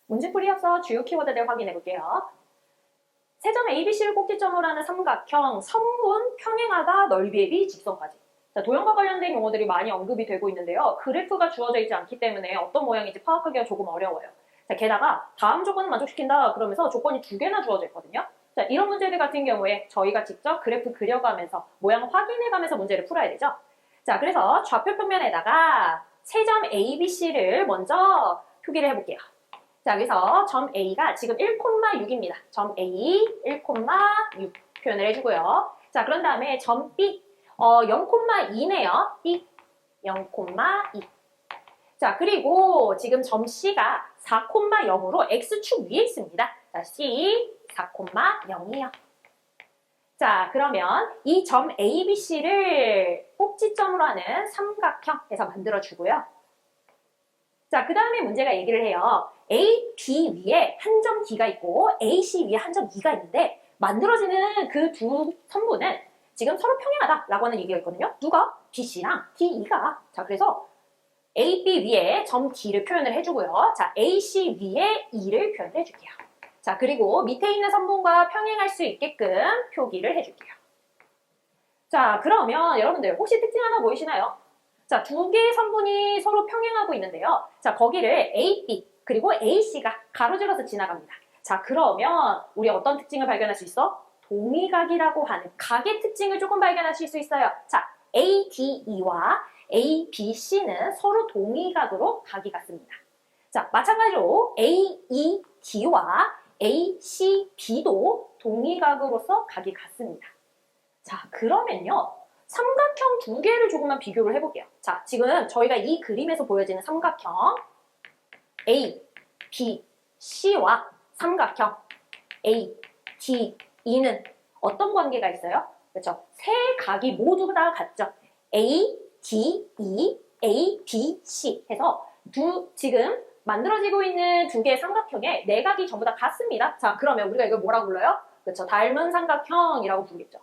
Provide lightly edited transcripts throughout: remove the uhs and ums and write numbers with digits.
문제풀이에서 주요 키워드들 확인해 볼게요. 세점 ABC를 꼭지점으로 하는 삼각형, 선분, 평행하다, 넓이의 비, 직선까지. 자, 도형과 관련된 용어들이 많이 언급이 되고 있는데요. 그래프가 주어져 있지 않기 때문에 어떤 모양인지 파악하기가 조금 어려워요. 자, 게다가 다음 조건은 만족시킨다 그러면서 조건이 2개나 주어져 있거든요. 자, 이런 문제들 같은 경우에 저희가 직접 그래프 그려가면서 모양 확인해가면서 문제를 풀어야 되죠. 자, 그래서 좌표 평면에다가 세점 ABC를 먼저 표기를 해볼게요. 자, 여기서 점 A가 지금 1,6입니다. 점 A 1,6 표현을 해주고요. 자, 그런 다음에 점 B 0,2네요. B 0,2. 자, 그리고 지금 점 C가 4,0으로 X축 위에 있습니다. 자, C 4,0이요. 자, 그러면 이 점 ABC를 꼭지점으로 하는 삼각형 해서 만들어주고요. 자, 그 다음에 문제가 얘기를 해요. A, B 위에 한 점 D가 있고 AC 위에 한 점 E가 있는데 만들어지는 그 두 선분은 지금 서로 평행하다라고 하는 얘기가 있거든요. 누가? BC랑 DE가. 자, 그래서 A, B 위에 점 D를 표현을 해주고요. 자, AC 위에 E를 표현을 해줄게요. 자, 그리고 밑에 있는 선분과 평행할 수 있게끔 표기를 해줄게요. 자, 그러면 여러분들 혹시 특징 하나 보이시나요? 자, 2개의 선분이 서로 평행하고 있는데요. 자, 거기를 AB 그리고 AC가 가로질러서 지나갑니다. 자, 그러면 우리 어떤 특징을 발견할 수 있어? 동의각이라고 하는 각의 특징을 조금 발견하실 수 있어요. 자, ADE와 ABC는 서로 동의각으로 각이 같습니다. 자, 마찬가지로 AED와 ACB도 동의각으로서 각이 같습니다. 자, 그러면요. 삼각형 2개를 조금만 비교를 해볼게요. 자, 지금 저희가 이 그림에서 보여지는 삼각형 A, B, C와 삼각형 A, D, E는 어떤 관계가 있어요? 그렇죠? 세 각이 모두 다 같죠? A, D, E, A, B, C 해서 지금 만들어지고 있는 2개의 삼각형의 내각이 전부 다 같습니다. 자, 그러면 우리가 이걸 뭐라고 불러요? 그렇죠? 닮은 삼각형이라고 부르겠죠.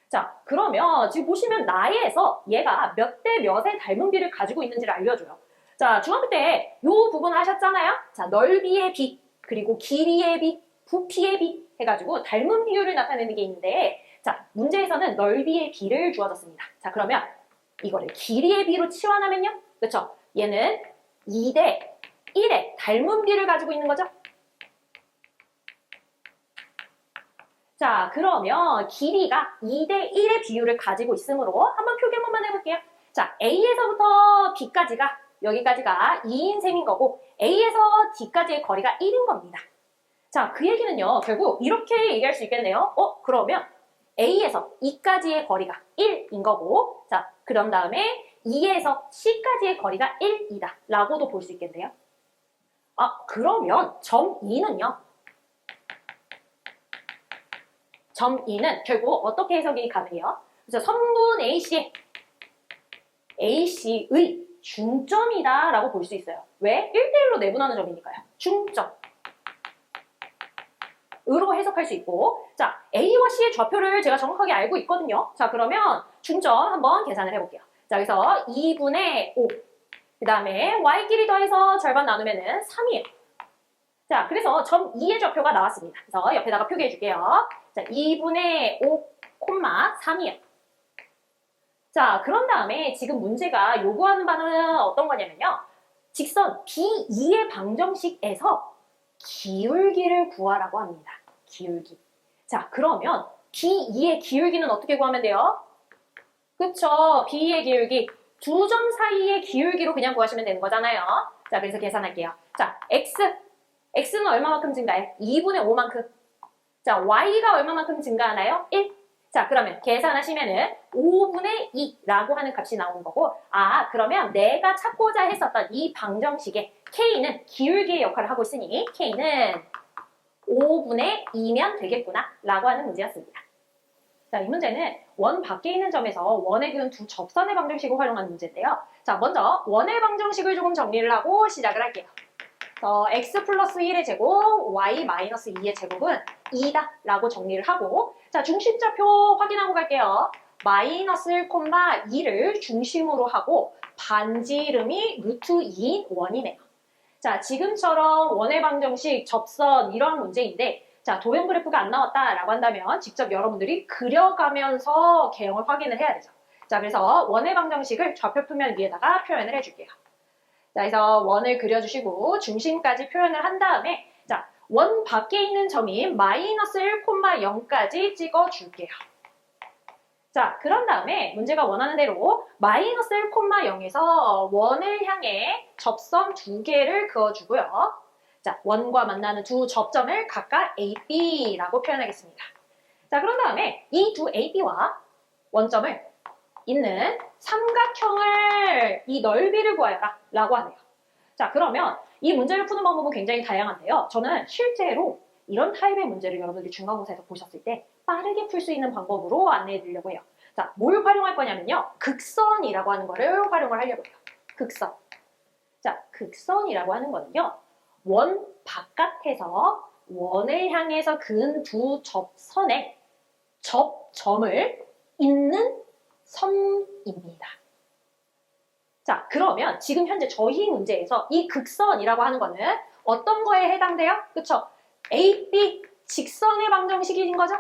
자, 그러면 지금 보시면 나에서 얘가 몇 대 몇의 닮은 비를 가지고 있는지를 알려줘요. 자, 중학교 때 이 부분 하셨잖아요? 자, 넓이의 비, 그리고 길이의 비, 부피의 비 해가지고 닮은 비율을 나타내는 게 있는데 자, 문제에서는 넓이의 비를 주어졌습니다. 자, 그러면 이거를 길이의 비로 치환하면요? 그렇죠? 얘는 2대 1의 닮은 비를 가지고 있는 거죠? 자, 그러면 길이가 2대 1의 비율을 가지고 있으므로 한번 표기 한 번만 해볼게요. 자, A에서부터 B까지가 여기까지가 2인 셈인 거고 A에서 D까지의 거리가 1인 겁니다. 자, 그 얘기는요. 결국 이렇게 얘기할 수 있겠네요. 그러면 A에서 E까지의 거리가 1인 거고 자, 그런 다음에 E에서 C까지의 거리가 1이다 라고도 볼 수 있겠네요. 그러면 점 E는요. 점 E는 결국 어떻게 해석이 가능해요? 그래서 선분 AC의 중점이다 라고 볼 수 있어요. 왜? 1대1로 내분하는 점이니까요. 중점. 으로 해석할 수 있고 자, A와 C의 좌표를 제가 정확하게 알고 있거든요. 자, 그러면 중점 한번 계산을 해볼게요. 자, 여기서 2분의 5 그 다음에 Y끼리 더해서 절반 나누면은 3이에요. 자, 그래서 점 E의 좌표가 나왔습니다. 그래서 옆에다가 표기해 줄게요. 자, 2분의 5, 3이요. 자, 그런 다음에 지금 문제가 요구하는 바는 어떤 거냐면요. 직선 BE의 방정식에서 기울기를 구하라고 합니다. 기울기. 자, 그러면 BE의 기울기는 어떻게 구하면 돼요? 그쵸. BE의 기울기. 2점 사이의 기울기로 그냥 구하시면 되는 거잖아요. 자, 그래서 계산할게요. 자, X는 얼마만큼 증가해? 2분의 5만큼. 자, Y가 얼마만큼 증가하나요? 1. 자, 그러면 계산하시면은 5분의 2라고 하는 값이 나오는 거고 그러면 내가 찾고자 했었던 이 방정식의 K는 기울기의 역할을 하고 있으니 K는 5분의 2면 되겠구나 라고 하는 문제였습니다. 자, 이 문제는 원 밖에 있는 점에서 원에 그은 두 접선의 방정식을 활용한 문제인데요. 자, 먼저 원의 방정식을 조금 정리를 하고 시작을 할게요. x 플러스 1의 제곱, y 마이너스 2의 제곱은 2다 라고 정리를 하고 자, 중심좌표 확인하고 갈게요. 마이너스 1,2를 중심으로 하고 반지름이 루트 2인 원이네요. 자, 지금처럼 원의 방정식, 접선 이런 문제인데 자, 도형 그래프가 안 나왔다라고 한다면 직접 여러분들이 그려가면서 개형을 확인을 해야 되죠. 자, 그래서 원의 방정식을 좌표 표면 위에다가 표현을 해줄게요. 자, 그래서 원을 그려주시고 중심까지 표현을 한 다음에 자, 원 밖에 있는 점인 마이너스 1,0까지 찍어줄게요. 자, 그런 다음에 문제가 원하는 대로 마이너스 1,0에서 원을 향해 접선 두 개를 그어주고요. 자, 원과 만나는 두 접점을 각각 A, B라고 표현하겠습니다. 자, 그런 다음에 이 두 A, B와 원점을 있는 삼각형을 이 넓이를 구하여라 라고 하네요. 자, 그러면 이 문제를 푸는 방법은 굉장히 다양한데요. 저는 실제로 이런 타입의 문제를 여러분들이 중간고사에서 보셨을 때 빠르게 풀 수 있는 방법으로 안내해 드리려고 해요. 자, 뭘 활용할 거냐면요. 극선이라고 하는 거를 활용을 하려고 해요. 극선. 자, 극선이라고 하는 거는요. 원 바깥에서 원을 향해서 그은 두 접선의 접점을 잇는 선입니다. 자, 그러면 지금 현재 저희 문제에서 이 극선이라고 하는 거는 어떤 거에 해당돼요? 그쵸? AB 직선의 방정식인 거죠?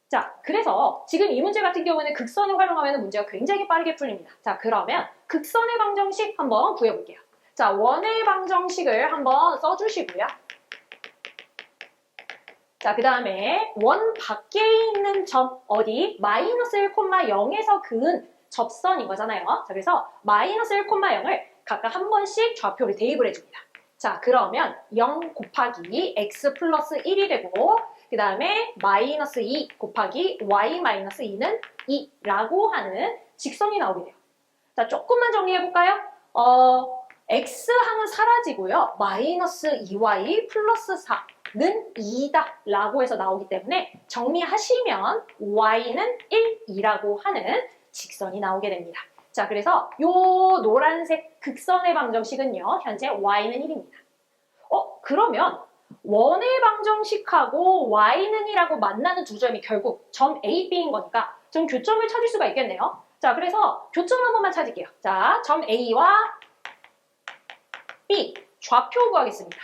자, 그래서 지금 이 문제 같은 경우에는 극선을 활용하면 문제가 굉장히 빠르게 풀립니다. 자, 그러면 극선의 방정식 한번 구해볼게요. 자, 원의 방정식을 한번 써주시고요. 자, 그 다음에 원 밖에 있는 점 어디? 마이너스 1,0에서 그은 접선인 거잖아요. 자, 그래서 마이너스 1,0을 각각 한 번씩 좌표를 대입을 해줍니다. 자, 그러면 0 곱하기 x 플러스 1이 되고 그 다음에 마이너스 2 곱하기 y 마이너스 2는 2라고 하는 직선이 나오게 돼요. 자, 조금만 정리해볼까요? x항은 사라지고요. 마이너스 2y 플러스 4는 2다 라고 해서 나오기 때문에 정리하시면 y는 1이라고 하는 직선이 나오게 됩니다. 자, 그래서 요 노란색 극선의 방정식은요. 현재 y는 1입니다. 그러면 원의 방정식하고 y는 1하고 만나는 두 점이 결국 점 A, B인 거니까 좀 교점을 찾을 수가 있겠네요. 자, 그래서 교점 한 번만 찾을게요. 자, 점 A와 B 좌표 구하겠습니다.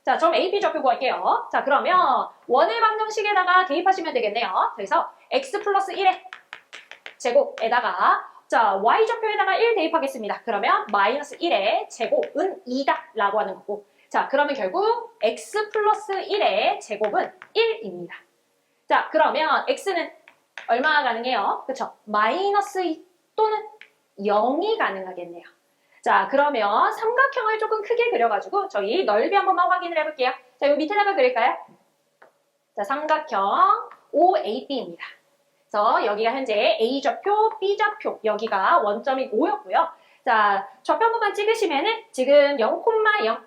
자, 점 A, B 좌표 구할게요. 자, 그러면 원의 방정식에다가 대입하시면 되겠네요. 그래서 x 플러스 1의 제곱에다가 자, y 좌표에다가 1 대입하겠습니다. 그러면 마이너스 1의 제곱은 2다 라고 하는 거고 자, 그러면 결국 x 플러스 1의 제곱은 1입니다. 자, 그러면 x는 얼마나 가능해요? 그쵸? 마이너스 2 또는 0이 가능하겠네요. 자, 그러면 삼각형을 조금 크게 그려가지고 저희 넓이 한 번만 확인을 해볼게요. 자, 요 밑에다가 그릴까요? 자, 삼각형 OAB입니다. 그래서 여기가 현재 A 좌표, B 좌표, 여기가 원점이 5였고요. 자, 좌표 한 번만 찍으시면은 지금 0,0.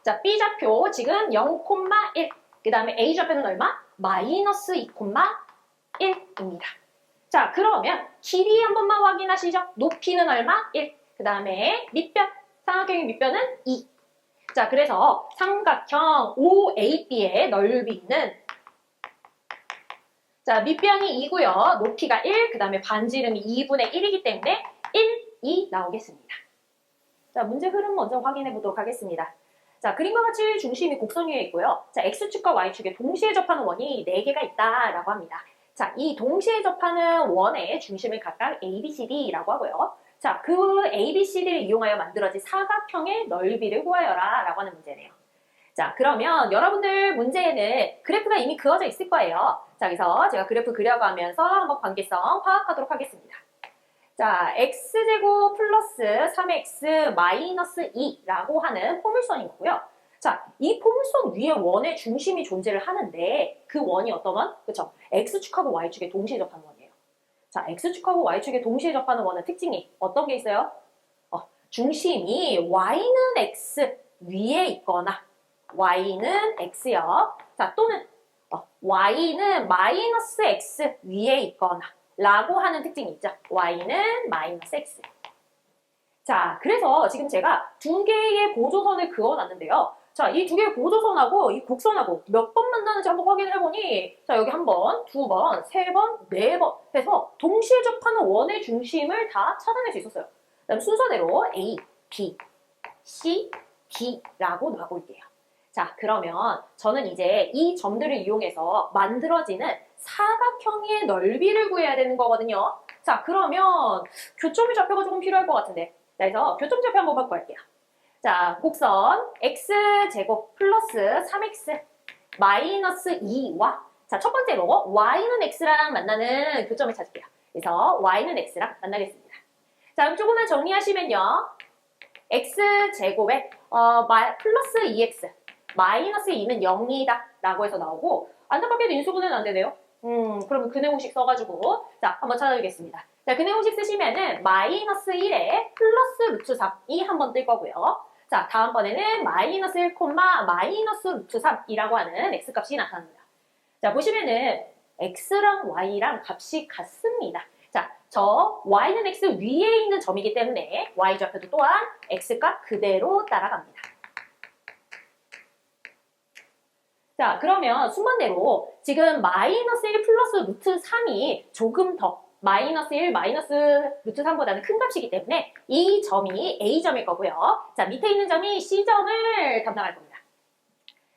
자, B 좌표 지금 0,1. 그 다음에 A 좌표는 얼마? 마이너스 2,1입니다. 자, 그러면 길이 한 번만 확인하시죠. 높이는 얼마? 1. 그 다음에 밑변, 삼각형의 밑변은 2. 자, 그래서 삼각형 OAB의 넓이는 자, 밑변이 2고요. 높이가 1, 그 다음에 반지름이 2분의 1이기 때문에 1, 2 나오겠습니다. 자, 문제 흐름 먼저 확인해 보도록 하겠습니다. 자, 그림과 같이 중심이 곡선 위에 있고요. 자, X축과 Y축에 동시에 접하는 원이 4개가 있다라고 합니다. 자, 이 동시에 접하는 원의 중심을 각각 A, B, C, D라고 하고요. 자, 그 A, B, C, D를 이용하여 만들어진 사각형의 넓이를 구하여라 라고 하는 문제네요. 자, 그러면 여러분들 문제에는 그래프가 이미 그어져 있을 거예요. 자, 그래서 제가 그래프 그려가면서 한번 관계성 파악하도록 하겠습니다. 자, x제곱 플러스 3x 마이너스 2라고 하는 포물선인 거고요. 자, 이 포물선 위에 원의 중심이 존재를 하는데 그 원이 어떤 원? 그쵸? x축하고 y축에 동시에 접하는 원이에요. 자, x축하고 y축에 동시에 접하는 원의 특징이 어떤 게 있어요? 중심이 y는 x 위에 있거나 y는 x요. 자, 또는 y는 마이너스 x 위에 있거나 라고 하는 특징이 있죠. y는 마이너스 x. 자, 그래서 지금 제가 두 개의 보조선을 그어놨는데요. 자, 이 두 개의 보조선하고 이 곡선하고 몇 번 만나는지 한번 확인을 해보니 자, 여기 한 번, 두 번, 세 번, 네 번 해서 동시에 접하는 원의 중심을 다 찾아낼 수 있었어요. 그다음 순서대로 A, B, C, D라고 놔볼게요. 자, 그러면 저는 이제 이 점들을 이용해서 만들어지는 사각형의 넓이를 구해야 되는 거거든요. 자, 그러면 교점이 좌표가 조금 필요할 것 같은데. 자, 그래서 교점 좌표 한번 바꿔볼게요. 자, 곡선 x제곱 플러스 3x 마이너스 2와 자, 첫 번째로 y는 x랑 만나는 교점을 찾을게요. 그래서 y는 x랑 만나겠습니다. 자, 그럼 조금만 정리하시면요. x제곱에 플러스 2x 마이너스 2는 0이다 라고 해서 나오고 안타깝게도 인수분해는 안 되네요. 그러면 근해 공식 써가지고 자, 한번 찾아보겠습니다. 자, 근해 공식 쓰시면은 마이너스 1에 플러스 루트 3이 한번 뜰 거고요. 자, 다음번에는 마이너스 1, 마이너스 루트 3이라고 하는 x값이 나타납니다. 자, 보시면은 x랑 y랑 값이 같습니다. 자, 저 y는 x 위에 있는 점이기 때문에 y좌표도 또한 x값 그대로 따라갑니다. 자, 그러면 순번대로 지금 마이너스 1 플러스 루트 3이 조금 더 마이너스 1, 마이너스 루트 3보다는 큰 값이기 때문에 이 점이 A점일 거고요. 자, 밑에 있는 점이 C점을 담당할 겁니다.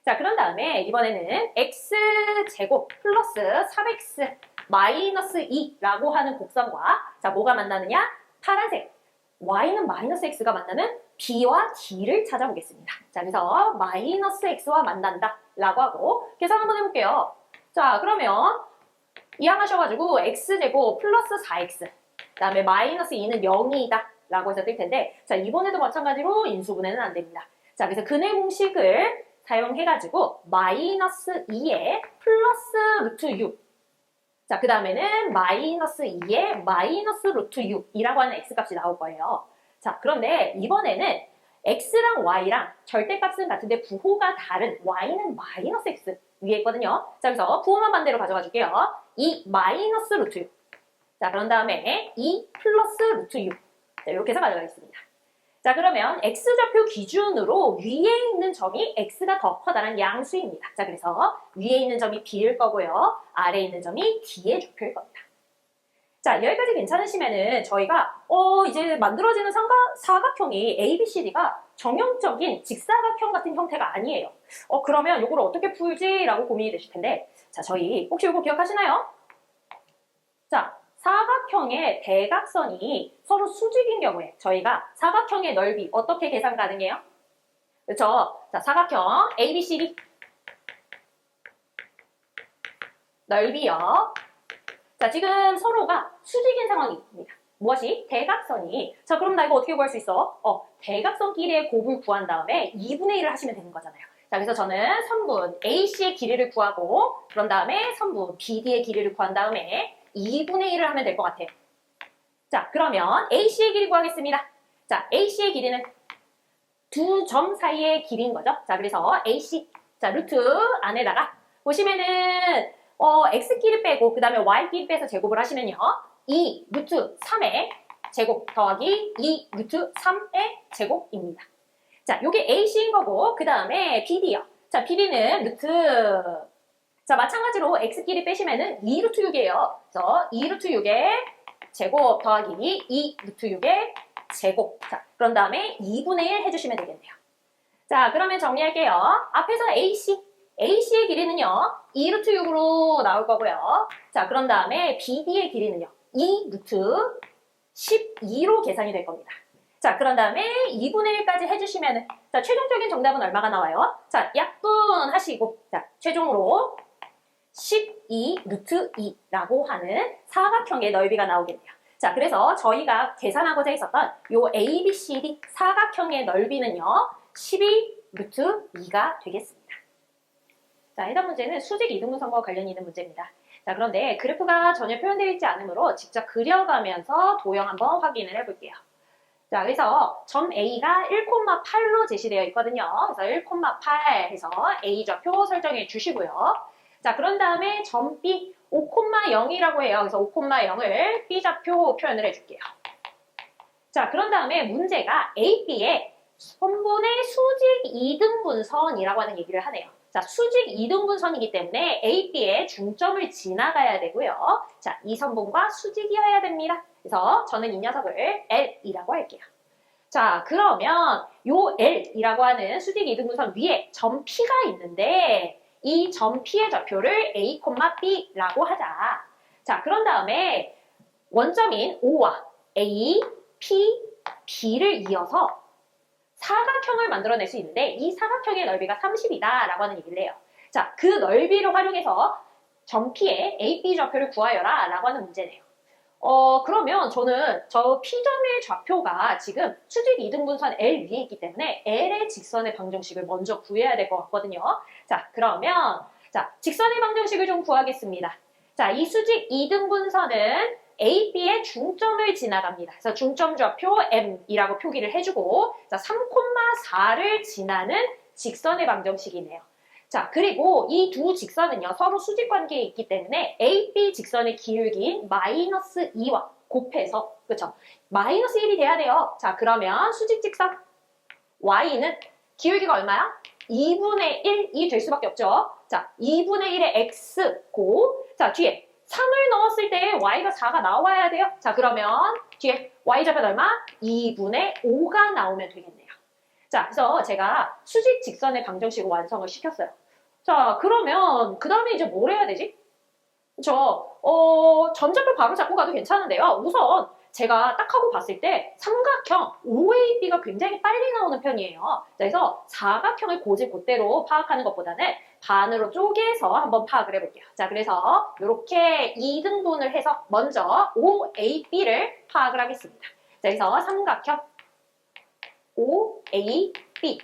자, 그런 다음에 이번에는 X제곱 플러스 3X 마이너스 2라고 하는 곡선과 자, 뭐가 만나느냐? 파란색 Y는 마이너스 X가 만나는 B와 D를 찾아보겠습니다. 자, 그래서 마이너스 X와 만난다 라고 하고 계산 한번 해볼게요. 자, 그러면 이항하셔가지고 X제곱 플러스 4X 그 다음에 마이너스 2는 0이다 라고 해서 뜰 텐데 자, 이번에도 마찬가지로 인수분해는 안 됩니다. 자, 그래서 근해 공식을 사용해가지고 마이너스 2에 플러스 루트 6 자, 그 다음에는 마이너스 2에 마이너스 루트 6이라고 하는 x값이 나올 거예요. 자, 그런데 이번에는 x랑 y랑 절대값은 같은데 부호가 다른 y는 마이너스 x 위에 있거든요. 자, 그래서 부호만 반대로 가져가 줄게요. 2 마이너스 루트 6 자, 그런 다음에 2 플러스 루트 6 자, 이렇게 해서 가져가겠습니다. 자, 그러면 x좌표 기준으로 위에 있는 점이 x가 더 커다란 양수입니다. 자, 그래서 위에 있는 점이 b일 거고요. 아래에 있는 점이 d의 좌표일 겁니다. 자, 여기까지 괜찮으시면은 저희가 이제 만들어지는 사각형이 ABCD가 정형적인 직사각형 같은 형태가 아니에요. 그러면 이걸 어떻게 풀지라고 고민이 되실 텐데 자, 저희 혹시 이거 기억하시나요? 자, 사각형의 대각선이 서로 수직인 경우에 저희가 사각형의 넓이 어떻게 계산 가능해요? 그렇죠? 자, 사각형 ABCD 넓이요. 자, 지금 서로가 수직인 상황입니다. 무엇이? 대각선이. 자, 그럼 나 이거 어떻게 구할 수 있어? 대각선끼리의 곱을 구한 다음에 2분의 1을 하시면 되는 거잖아요. 자, 그래서 저는 선분 AC의 길이를 구하고 그런 다음에 선분 BD의 길이를 구한 다음에 2분의 1을 하면 될 것 같아요. 자, 그러면 AC의 길이 구하겠습니다. 자, AC의 길이는 두 점 사이의 길이인 거죠. 자, 그래서 AC, 자, 루트 안에다가 보시면은 X끼리 빼고 그 다음에 Y끼리 빼서 제곱을 하시면요. 2 루트 3의 제곱 더하기 2 루트 3의 제곱입니다. 자, 요게 AC인 거고 그 다음에 BD요. 자, BD는 루트 자, 마찬가지로 x끼리 빼시면은 2루트 6이에요. 그래서 2루트 6의 제곱 더하기 2루트 6의 제곱. 자, 그런 다음에 2분의 1 해주시면 되겠네요. 자, 그러면 정리할게요. 앞에서 AC의 길이는요, 2루트 6으로 나올 거고요. 자, 그런 다음에 BD의 길이는요, 2루트 12로 계산이 될 겁니다. 자, 그런 다음에 2분의 1까지 해주시면은, 자, 최종적인 정답은 얼마가 나와요? 자, 약분하시고, 자, 최종으로 12 루트 2라고 하는 사각형의 넓이가 나오겠네요. 자, 그래서 저희가 계산하고자 했었던 요 ABCD 사각형의 넓이는요, 12 루트 2가 되겠습니다. 자, 해당 문제는 수직 이등분선과 관련이 있는 문제입니다. 자, 그런데 그래프가 전혀 표현되어 있지 않으므로 직접 그려가면서 도형 한번 확인을 해볼게요. 자, 그래서 점 A가 1,8로 제시되어 있거든요. 그래서 1,8 해서 A좌표 설정해 주시고요. 자, 그런 다음에 점 B 5,0이라고 해요. 그래서 5,0을 B좌표 표현을 해줄게요. 자, 그런 다음에 문제가 A, B의 선분의 수직 이등분선이라고 하는 얘기를 하네요. 자, 수직 이등분선이기 때문에 A, B의 중점을 지나가야 되고요. 자, 이 선분과 수직이어야 됩니다. 그래서 저는 이 녀석을 L이라고 할게요. 자, 그러면 요 L이라고 하는 수직 이등분선 위에 점 P가 있는데 이 점 P의 좌표를 A, B라고 하자. 자, 그런 다음에 원점인 O와 A, P, B를 이어서 사각형을 만들어낼 수 있는데 이 사각형의 넓이가 30이다 라고 하는 얘기를 해요. 자, 그 넓이를 활용해서 점 P의 A, B 좌표를 구하여라 라고 하는 문제네요. 그러면 저는 저 P점의 좌표가 지금 수직 이등분선 L 위에 있기 때문에 L의 직선의 방정식을 먼저 구해야 될 것 같거든요. 자, 그러면 자, 직선의 방정식을 좀 구하겠습니다. 자, 이 수직 이등분선은 A, B의 중점을 지나갑니다. 그래서 중점 좌표 M이라고 표기를 해주고 자, 3,4를 지나는 직선의 방정식이네요. 자, 그리고 이 두 직선은요, 서로 수직 관계에 있기 때문에 AB 직선의 기울기인 마이너스 2와 곱해서, 그쵸? 마이너스 1이 돼야 돼요. 자, 그러면 수직 직선 Y는 기울기가 얼마야? 2분의 1이 될 수밖에 없죠. 자, 2분의 1의 X고, 자, 뒤에 3을 넣었을 때 Y가 4가 나와야 돼요. 자, 그러면 뒤에 Y좌표는 얼마? 2분의 5가 나오면 되겠네요. 자, 그래서 제가 수직 직선의 방정식을 완성을 시켰어요. 자, 그러면 그 다음에 이제 뭘 해야 되지? 전자표 바로 잡고 가도 괜찮은데요. 우선 제가 딱 하고 봤을 때 삼각형 OAB가 굉장히 빨리 나오는 편이에요. 그래서 사각형을 고지곧대로 파악하는 것보다는 반으로 쪼개서 한번 파악을 해볼게요. 자, 그래서 이렇게 2등분을 해서 먼저 OAB를 파악을 하겠습니다. 자, 그래서 삼각형 OAB.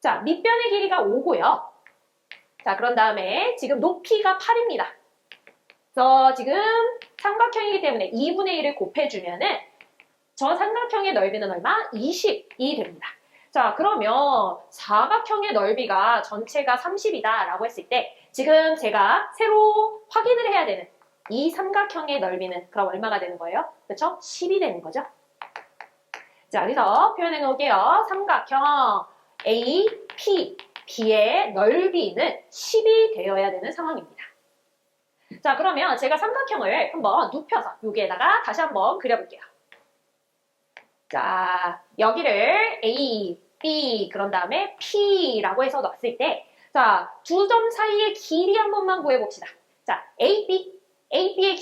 자, 밑변의 길이가 5고요. 자, 그런 다음에 지금 높이가 8입니다. 그래서 지금 삼각형이기 때문에 2분의 1을 곱해주면은 저 삼각형의 넓이는 얼마? 20이 됩니다. 자, 그러면 사각형의 넓이가 전체가 30이다 라고 했을 때 지금 제가 새로 확인을 해야 되는 이 삼각형의 넓이는 그럼 얼마가 되는 거예요? 그렇죠? 10이 되는 거죠. 자, 그래서 표현해 놓을게요. 삼각형 A, P, B의 넓이는 10이 되어야 되는 상황입니다. 자, 그러면 제가 삼각형을 한번 눕혀서 여기에다가 다시 한번 그려볼게요. 자, 여기를 A, B, 그런 다음에 P라고 해서 놨을 때 자, 두 점 사이의 길이 한 번만 구해봅시다. 자, AB의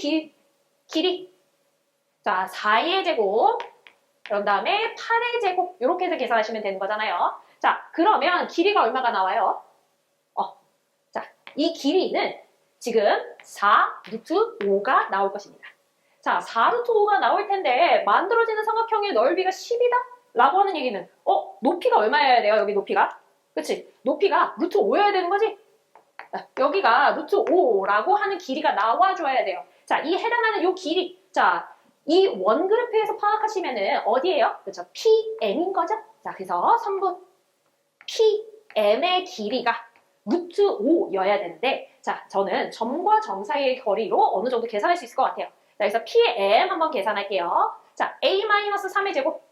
길이 자, 4의 제곱 그런 다음에 8의 제곱 이렇게 해서 계산하시면 되는 거잖아요. 자, 그러면 길이가 얼마가 나와요? 자, 이 길이는 지금 4 루트 5가 나올 것입니다. 자, 4 루트 5가 나올 텐데 만들어지는 삼각형의 넓이가 10이다? 라고 하는 얘기는 높이가 얼마여야 돼요? 여기 높이가? 그치? 높이가 루트 5여야 되는 거지? 여기가 루트 5라고 하는 길이가 나와줘야 돼요. 자, 이 해당하는 요 길이 자, 이 원그래프에서 파악하시면은 어디예요? 그렇죠? PM인 거죠? 자, 그래서 선분 PM의 길이가 루트 5여야 되는데 자, 저는 점과 점 사이의 거리로 어느 정도 계산할 수 있을 것 같아요. 자, 그래서 PM 한번 계산할게요. 자, A-3의 제곱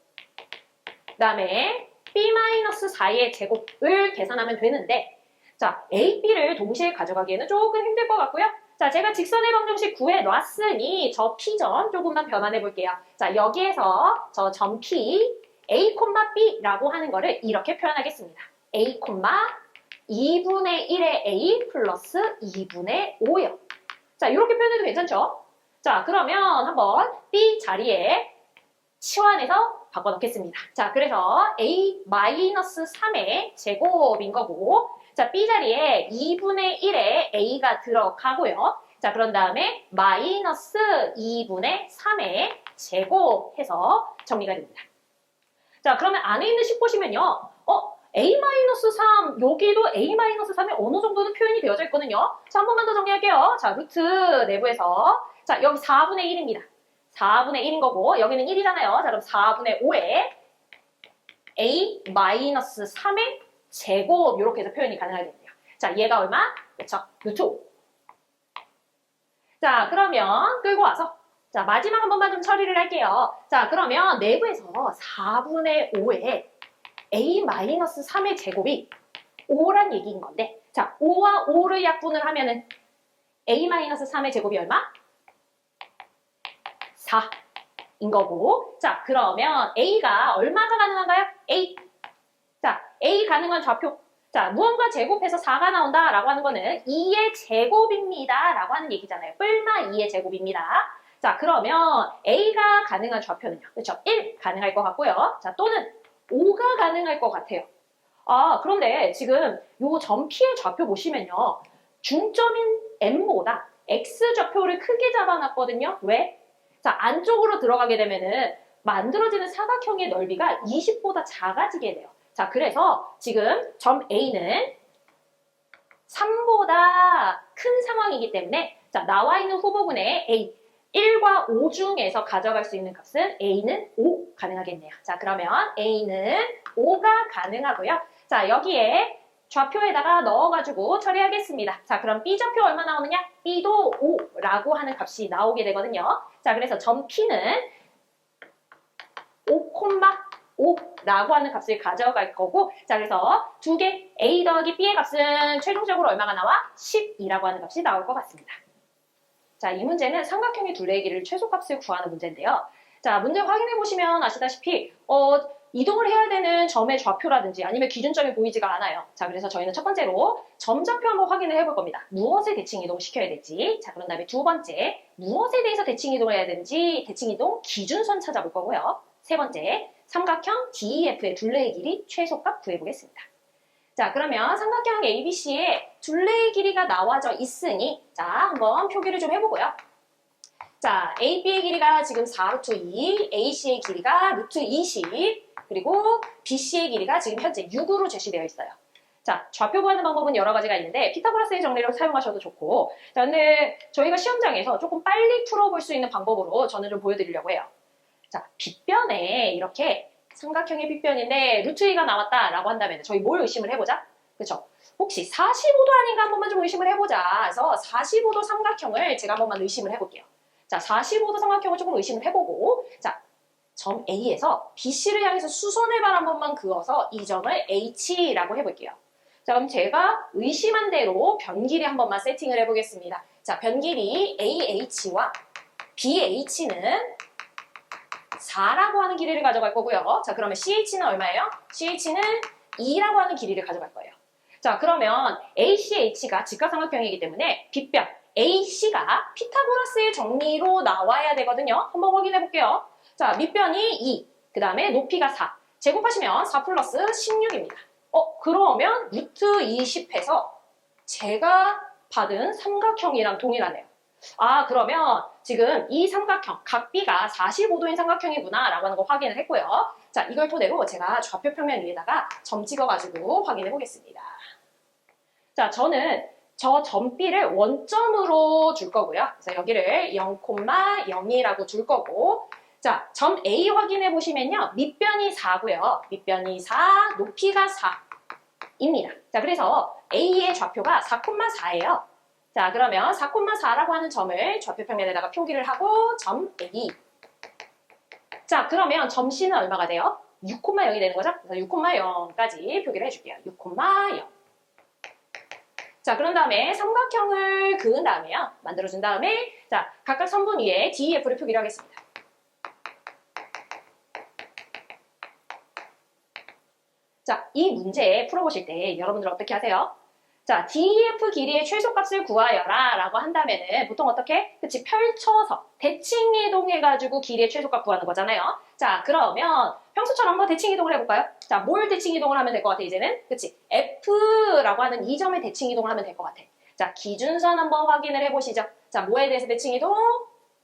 그 다음에 B-4의 제곱을 계산하면 되는데 자, A, B를 동시에 가져가기에는 조금 힘들 것 같고요. 자, 제가 직선의 방정식 구해놨으니 저 P점 조금만 변환해 볼게요. 자, 여기에서 저 점 P, A, B라고 하는 거를 이렇게 표현하겠습니다. A, 2분의 1의 A 플러스 2분의 5요. 자, 이렇게 표현해도 괜찮죠? 자, 그러면 한번 B 자리에 치환해서 바꿔놓겠습니다. 자, 그래서 A-3의 제곱인 거고 자, B 자리에 2분의 1의 A가 들어가고요. 자, 그런 다음에 마이너스 2분의 3의 제곱해서 정리가 됩니다. 자, 그러면 안에 있는 식 보시면요. A-3, 여기도 A-3이 어느 정도는 표현이 되어져 있거든요. 자, 한 번만 더 정리할게요. 자, 루트 내부에서 자, 여기 4분의 1입니다. 4분의 1인 거고 여기는 1이잖아요. 자, 그럼 4분의 5에 A-3의 제곱 이렇게 해서 표현이 가능하겠네요. 자, 얘가 얼마? 그렇죠. 루트 5. 자, 그러면 끌고 와서 자, 마지막 한 번만 좀 처리를 할게요. 자, 그러면 내부에서 4분의 5에 A-3의 제곱이 5란 얘기인 건데, 자, 5와 5를 약분을 하면은 a-3의 제곱이 얼마? 4인 거고, 자, 그러면 a가 얼마가 가능한가요? a. 자, a 가능한 좌표. 자, 무언가 제곱해서 4가 나온다라고 하는 거는 2의 제곱입니다 라고 하는 얘기잖아요. 뿔마 2의 제곱입니다. 자, 그러면 a가 가능한 좌표는요. 그렇죠? 1 가능할 것 같고요. 자, 또는 5가 가능할 것 같아요. 아, 그런데 지금 요 점 P의 좌표 보시면요. 중점인 M보다 X 좌표를 크게 잡아놨거든요. 왜? 자, 안쪽으로 들어가게 되면은 만들어지는 사각형의 넓이가 20보다 작아지게 돼요. 자, 그래서 지금 점 A는 3보다 큰 상황이기 때문에 자, 나와 있는 후보군에 A 1과 5 중에서 가져갈 수 있는 값은 A는 5 가능하겠네요. 자, 그러면 A는 5가 가능하고요. 자, 여기에 좌표에다가 넣어가지고 처리하겠습니다. 자, 그럼 B 좌표 얼마 나오느냐? B도 5라고 하는 값이 나오게 되거든요. 자, 그래서 점 P는 5,5라고 하는 값을 가져갈 거고, 자, 그래서 두 개 A 더하기 B의 값은 최종적으로 얼마가 나와? 10이라고 하는 값이 나올 것 같습니다. 자, 이 문제는 삼각형의 둘레의 길이를 최소값을 구하는 문제인데요. 자, 문제 확인해 보시면 아시다시피 이동을 해야 되는 점의 좌표라든지 아니면 기준점이 보이지가 않아요. 자, 그래서 저희는 첫 번째로 점 좌표 한번 확인을 해볼 겁니다. 무엇에 대칭 이동을 시켜야 될지. 자, 그런 다음에 두 번째, 무엇에 대해서 대칭 이동을 해야 되는지 대칭 이동 기준선 찾아볼 거고요. 세 번째, 삼각형 DEF의 둘레의 길이 최소값 구해보겠습니다. 자, 그러면 삼각형 ABC의 둘레의 길이가 나와져 있으니 자, 한번 표기를 좀 해보고요. 자, AB의 길이가 지금 4루트 2, AC의 길이가 루트 20, 그리고 BC의 길이가 지금 현재 6으로 제시되어 있어요. 자, 좌표 구하는 방법은 여러 가지가 있는데 피타고라스의 정리를 사용하셔도 좋고, 자, 근데 저희가 시험장에서 조금 빨리 풀어볼 수 있는 방법으로 저는 좀 보여드리려고 해요. 자, 빗변에 이렇게 삼각형의 빗변인데 루트 2가 나왔다라고 한다면 저희 뭘 의심을 해보자? 그쵸? 혹시 45도 아닌가 한 번만 좀 의심을 해보자. 그래서 45도 삼각형을 제가 한 번만 의심을 해볼게요. 자, 45도 삼각형을 조금 의심을 해보고, 자, 점 A에서 BC를 향해서 수선의 발 한 번만 그어서 이 점을 H라고 해볼게요. 자, 그럼 제가 의심한 대로 변길이 한 번만 세팅을 해보겠습니다. 자, 변길이 AH와 BH는 4라고 하는 길이를 가져갈 거고요. 자, 그러면 CH는 얼마예요? CH는 2라고 하는 길이를 가져갈 거예요. 자, 그러면 ACH가 직각삼각형이기 때문에 빗변 AC가 피타고라스의 정리로 나와야 되거든요. 한번 확인해 볼게요. 자, 밑변이 2, 그 다음에 높이가 4. 제곱하시면 4 플러스 16입니다. 그러면 루트 20해서 제가 받은 삼각형이랑 동일하네요. 아, 그러면 지금 이 삼각형, 각 B가 45도인 삼각형이구나 라고 하는 거 확인을 했고요. 자, 이걸 토대로 제가 좌표 평면 위에다가 점 찍어가지고 확인해 보겠습니다. 자, 저는 저 점 B를 원점으로 줄 거고요. 그래서 여기를 0,0이라고 줄 거고, 자, 점 A 확인해 보시면요. 밑변이 4고요. 밑변이 4, 높이가 4입니다. 자, 그래서 A의 좌표가 4,4예요. 자, 그러면 4,4라고 하는 점을 좌표 평면에다가 표기를 하고 점 A. 자, 그러면 점 C는 얼마가 돼요? 6,0이 되는 거죠? 그래서 6,0까지 표기를 해줄게요. 6,0. 자, 그런 다음에 삼각형을 그은 다음에요. 만들어준 다음에 자, 각각 선분 위에 DEF를 표기를 하겠습니다. 자, 이 문제 풀어보실 때 여러분들 어떻게 하세요? 자, DEF 길이의 최소값을 구하여라 라고 한다면은 보통 어떻게? 그치, 펼쳐서 대칭 이동해가지고 길이의 최소값 구하는 거잖아요. 자, 그러면 평소처럼 한번 대칭 이동을 해볼까요? 자, 뭘 대칭 이동을 하면 될 것 같아, 이제는? 그치, F라고 하는 이 점에 대칭 이동을 하면 될 것 같아. 자, 기준선 한번 확인을 해보시죠. 자, 뭐에 대해서 대칭 이동?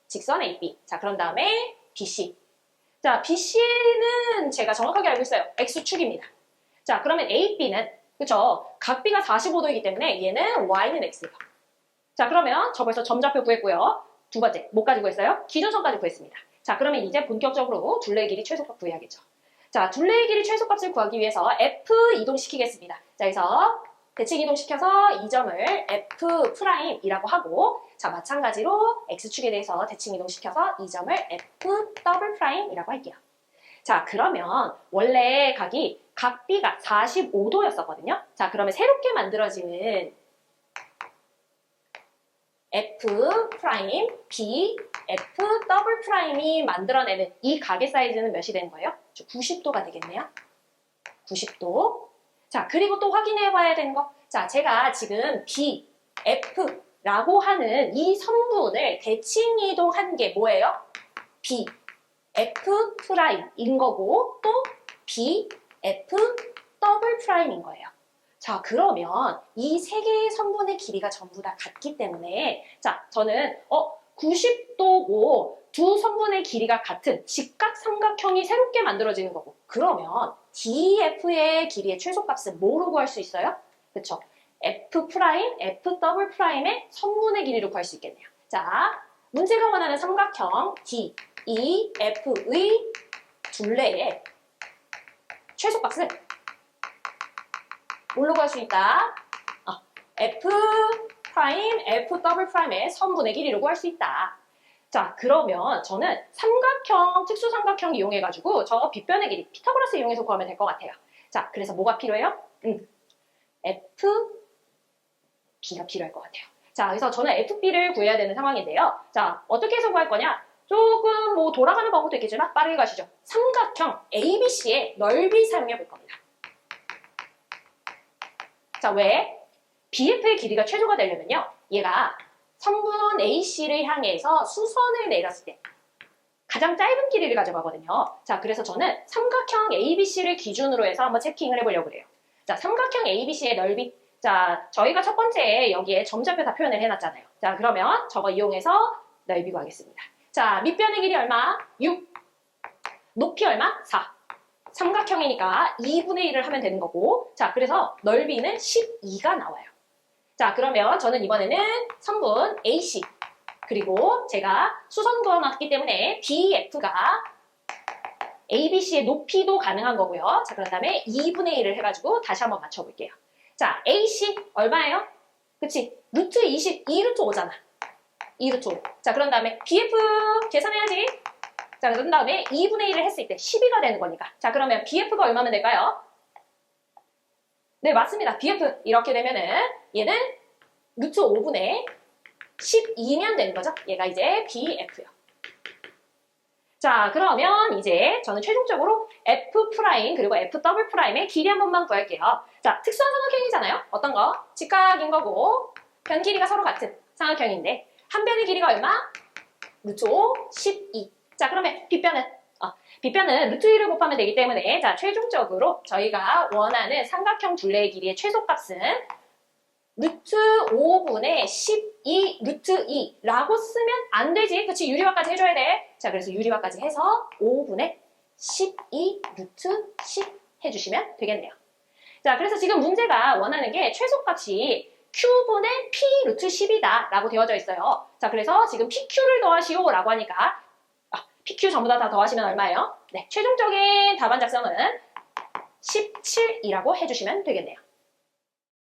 직선 AB. 자, 그런 다음에 BC. 자, BC는 제가 정확하게 알고 있어요. X축입니다. 자, 그러면 AB는 그쵸? 각 B가 45도이기 때문에 얘는 Y는 X예요. 자, 그러면 저 벌써 점좌표 구했고요. 두 번째, 뭐까지 구했어요? 기준선까지 구했습니다. 자, 그러면 이제 본격적으로 둘레의 길이 최소값 구해야겠죠. 자, 둘레의 길이 최소값을 구하기 위해서 F 이동시키겠습니다. 자, 그래서 대칭 이동시켜서 이 점을 F'이라고 하고, 자, 마찬가지로 X축에 대해서 대칭 이동시켜서 이 점을 F'이라고 할게요. 자, 그러면 원래 각 B가 45도였었거든요. 자, 그러면 새롭게 만들어지는 F 프라임, B, F 더블 프라임이 만들어내는 이 각의 사이즈는 몇이 되는 거예요? 90도가 되겠네요. 90도. 자, 그리고 또 확인해 봐야 되는 거. 자, 제가 지금 B, F라고 하는 이 성분을 대칭 이동한 게 뭐예요? B, F 프라임인 거고 또 B, F 더블 프라임인 거예요. 자, 그러면 이 세 개의 성분의 길이가 전부 다 같기 때문에 자, 저는 90도고 두 성분의 길이가 같은 직각삼각형이 새롭게 만들어지는 거고 그러면 DF의 길이의 최소값은 뭐로 구할 수 있어요? 그쵸? F 프라임, F 더블 프라임의 성분의 길이로 구할 수 있겠네요. 자, 문제가 원하는 삼각형 D, E, F의 둘레의 최소값을 뭘로 구할 수 있다? F 프라임, F 더블 프라임의 성분의 길이로 구할 수 있다. 자, 그러면 저는 삼각형, 특수삼각형 이용해가지고 저 빗변의 길이, 피타고라스 이용해서 구하면 될 것 같아요. 자, 그래서 뭐가 필요해요? F, B가 필요할 것 같아요. 자, 그래서 저는 FB를 구해야 되는 상황인데요. 자, 어떻게 해서 구할 거냐? 조금 뭐 돌아가는 방법도 있겠지만 빠르게 가시죠. 삼각형 ABC의 넓이 사용해 볼 겁니다. 자, 왜? BF의 길이가 최소가 되려면요. 얘가 성분 AC를 향해서 수선을 내렸을 때 가장 짧은 길이를 가져가거든요. 자, 그래서 저는 삼각형 ABC를 기준으로 해서 한번 체킹을 해보려고 그래요. 자, 삼각형 ABC의 넓이. 자, 저희가 첫 번째 여기에 점좌표 다 표현을 해놨잖아요. 자, 그러면 저거 이용해서 넓이 구하겠습니다. 자, 밑변의 길이 얼마? 6. 높이 얼마? 4. 삼각형이니까 2분의 1을 하면 되는 거고 자, 그래서 넓이는 12가 나와요. 자, 그러면 저는 이번에는 성분 AC 그리고 제가 수선 그어놨기 때문에 BF가 ABC의 높이도 가능한 거고요. 자, 그런 다음에 2분의 1을 해가지고 다시 한번 맞춰볼게요. 자, AC 얼마예요? 그치? 루트 20, 2루트 5잖아. 2루트 5. 자, 그런 다음에 BF 계산해야지. 자, 그런 다음에 2분의 1을 했을 때 12가 되는 거니까. 자, 그러면 BF가 얼마면 될까요? 네, 맞습니다. BF 이렇게 되면은 얘는 루트 5분의 12면 되는 거죠. 얘가 이제 BF요. 자, 그러면 이제 저는 최종적으로 F 프라임 그리고 F 더블 프라임의 길이 한 번만 구할게요. 자, 특수한 삼각형이잖아요. 어떤 거? 직각인 거고 변 길이가 서로 같은 삼각형인데 한 변의 길이가 얼마? 루트 5, 12. 자, 그러면 빗변은 루트 1을 곱하면 되기 때문에 자, 최종적으로 저희가 원하는 삼각형 둘레의 길이의 최소값은 루트 5분의 12 루트 2라고 쓰면 안 되지. 그치? 유리화까지 해줘야 돼. 자, 그래서 유리화까지 해서 5분의 12 루트 10 해주시면 되겠네요. 자, 그래서 지금 문제가 원하는 게 최소값이 Q분의 P 루트 10이다 라고 되어져 있어요. 자, 그래서 지금 PQ를 더하시오 라고 하니까 PQ 전부 다 더하시면 얼마예요? 네, 최종적인 답안 작성은 17이라고 해주시면 되겠네요.